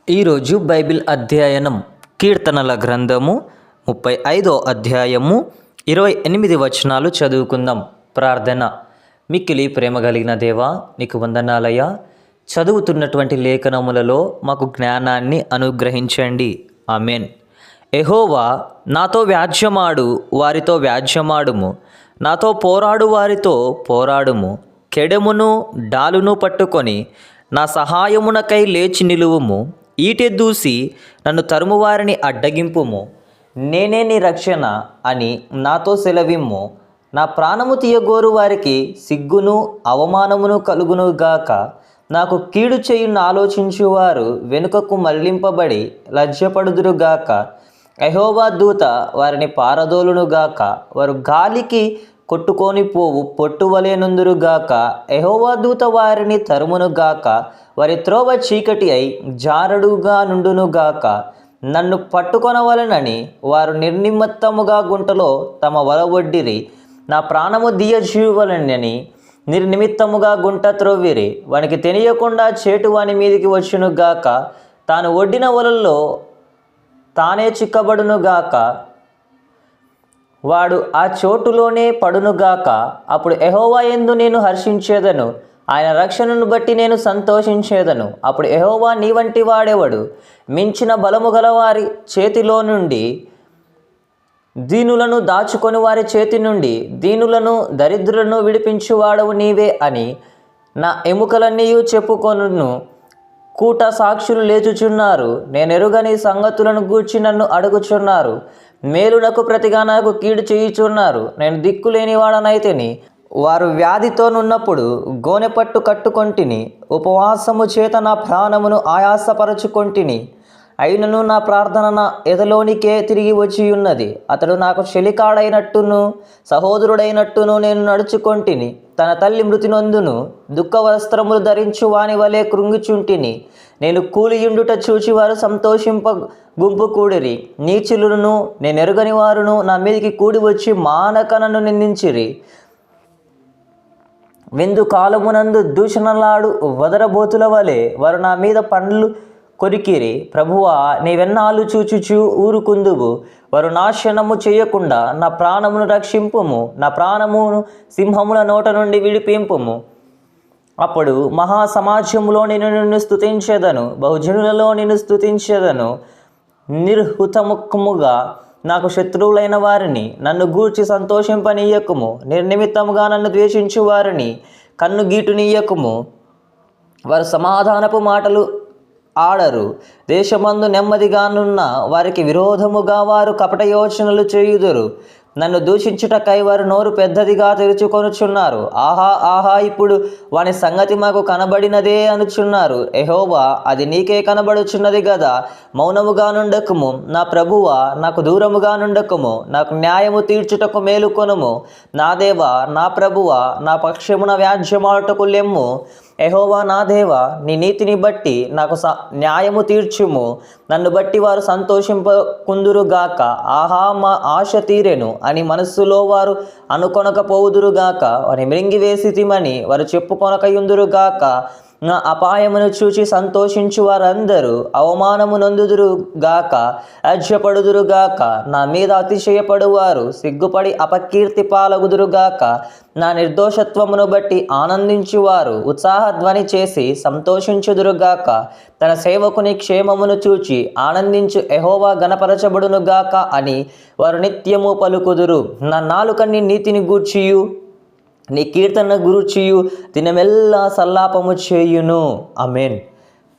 ఈరోజు బైబిల్ అధ్యయనం కీర్తనల గ్రంథము 35వ అధ్యాయము 28 వచనాలు చదువుకుందాం. ప్రార్థన. మిక్కిలి ప్రేమ కలిగిన దేవా, నీకు వందనాలయ్యా. చదువుతున్నటువంటి లేఖనములలో మాకు జ్ఞానాన్ని అనుగ్రహించండి. ఆమెన్. యెహోవా, నాతో వ్యాజ్యమాడు వారితో వ్యాజ్యమాడుము, నాతో పోరాడు వారితో పోరాడుము. కెడెమును డాలును పట్టుకొని నా సహాయమునకై లేచి నిలువుము. ఈటె దూసి నన్ను తరుమువారిని అడ్డగింపుము. నేనే నీ రక్షణ అని నాతో సెలవిమ్ము. నా ప్రాణము తీయగోరు వారికి సిగ్గును అవమానమును కలుగునుగాక. నాకు కీడు చేయున్న ఆలోచించువారు వెనుకకు మళ్లింపబడి లజ్జపడుదురుగాక. యెహోవా దూత వారిని పారదోలునుగాక. వారు గాలికి కొట్టుకొని పోవు పొట్టువలెనుందురుగాక. యెహోవా దూత వారిని తరుమునుగాక. వారి త్రోవ చీకటి అయి జారడుగా నుండునుగాక. నన్ను పట్టుకొనవలెనని వారు నిర్నిమిత్తముగా గుంటలో తమ వల ఒడ్డిరి. నా ప్రాణము దీయజీవలనని నిర్నిమిత్తముగా గుంట త్రొవ్విరి. వానికి తెలియకుండా చేటు వాని మీదికి వచ్చునుగాక. తాను ఒడ్డిన వలల్లో తానే చిక్కబడునుగాక. వాడు ఆ చోటులోనే పడునుగాక. అప్పుడు యెహోవా యందు నేను హర్షించేదను, ఆయన రక్షణను బట్టి నేను సంతోషించేదను. అప్పుడు యెహోవా, నీ వంటి వాడెవడు? మించిన బలము గల వారి చేతిలో నుండి దీనులను దాచుకొని వారి చేతి నుండి దీనులను దరిద్రులను విడిపించువాడవు నీవే అని నా ఎముకలన్నీ చెప్పుకొనును. కూట సాక్షులు లేచుచున్నారు. నేనెరుగని సంగతులను గూర్చి నన్ను అడుగుచున్నారు. మేలునకు ప్రతిగా నాకు కీడు చేయుచున్నారు. నేను దిక్కులేని వాడనైతిని. వారు వ్యాధితోనున్నప్పుడు గోనెపట్టు కట్టుకొంటిని. ఉపవాసము చేత నా ప్రాణమును ఆయాసపరచుకొంటిని. అయినను నా ప్రార్థన నా ఎదలోనికే తిరిగి వచ్చి ఉన్నది. అతడు నాకు చెలికాడైనట్టును సహోదరుడైనట్టును నేను నడుచుకొంటిని. తన తల్లి మృతి నొందును దుఃఖ వస్త్రములు ధరించు వాని వలె కృంగిచుంటిని. నేను కూలియుండుట చూచి వారు సంతోషింప గుంపు కూడిరి. నీచులను నేనెరుగని వారును నా మీదికి కూడి వచ్చి మానక నన్ను నిందించిరి. విందు కాలమునందు దూషణలాడు వదరబోతుల వలె వారు నా మీద పండ్లు కొరికిరి. ప్రభువా, నీవెన్నాళ్ళు చూచుచు ఊరుకుందువు. వారు నాశనము చేయకుండా నా ప్రాణమును రక్షింపుము. నా ప్రాణమును సింహముల నోట నుండి విడిపింపుము. అప్పుడు మహాసమాజములో నేను నిన్ను స్తుతించెదను, బహుజనులలో నిన్ను స్తుతించెదను. నిర్హుతముఖముగా నాకు శత్రువులైన వారిని నన్ను గూర్చి సంతోషింపనీయకుము. నిర్నిమిత్తముగా నన్ను ద్వేషించు వారిని కన్ను గీటునీయకుము. వారు సమాధానపు మాటలు ఆడరు. దేశమందు నెమ్మదిగానున్న వారికి విరోధముగా వారు కపట యోచనలు చేయుదురు. నన్ను దూషించుటకై వారు నోరు పెద్దదిగా తెరుచుకొనుచున్నారు. ఆహా ఆహా, ఇప్పుడు వాని సంగతి మాకు కనబడినదే అనుచున్నారు. యెహోవా, అది నీకే కనబడుచున్నది గదా. మౌనముగా నుండకుము. నా ప్రభువా, నాకు దూరముగా నుండకుము. నాకు న్యాయము తీర్చుటకు మేలుకొనుము. నా దేవా, నా ప్రభువా, నా పక్షమున వ్యాజ్యమాడుటకు లెమ్ము. యెహోవా నా దేవా, నీ నీతిని బట్టి నాకు న్యాయము తీర్చుము. నన్ను బట్టి వారు సంతోషింపకుందురుగాక. ఆహా, మా ఆశ తీరెను అని మనస్సులో వారు అనుకొనకపోవుదురుగాక. వారిని మృంగివేసితిమని వారు చెప్పుకొనకయుందురుగాక. నా అపాయమును చూచి సంతోషించు వారందరూ అవమానము నొందుదురుగాక, అజ్యపడుదురుగాక. నా మీద అతిశయపడువారు సిగ్గుపడి అపకీర్తి పాలగుదురుగాక. నా నిర్దోషత్వమును బట్టి ఆనందించువారు ఉత్సాహధ్వని చేసి సంతోషించుదురుగాక. తన సేవకుని క్షేమమును చూచి ఆనందించు యెహోవా గణపరచబడునుగాక అని వారు నిత్యము పలుకుదురు. నా నాలుక నీ నీతిని గూర్చియు నీ కీర్తన గురుచియు దినమెల్లా సల్లాపము చేయును. ఆమేన్.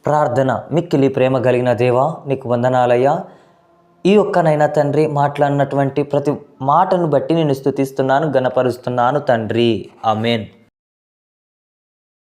ప్రార్థన. మిక్కిలి ప్రేమ కలిగిన దేవా, నీకు వందనాలయ్యా. ఈ ఒక్కనైనా తండ్రి మాట్లాడినటువంటి ప్రతి మాటను బట్టి నేను స్తుతిస్తున్నాను, గణపరుస్తున్నాను తండ్రి. ఆమేన్.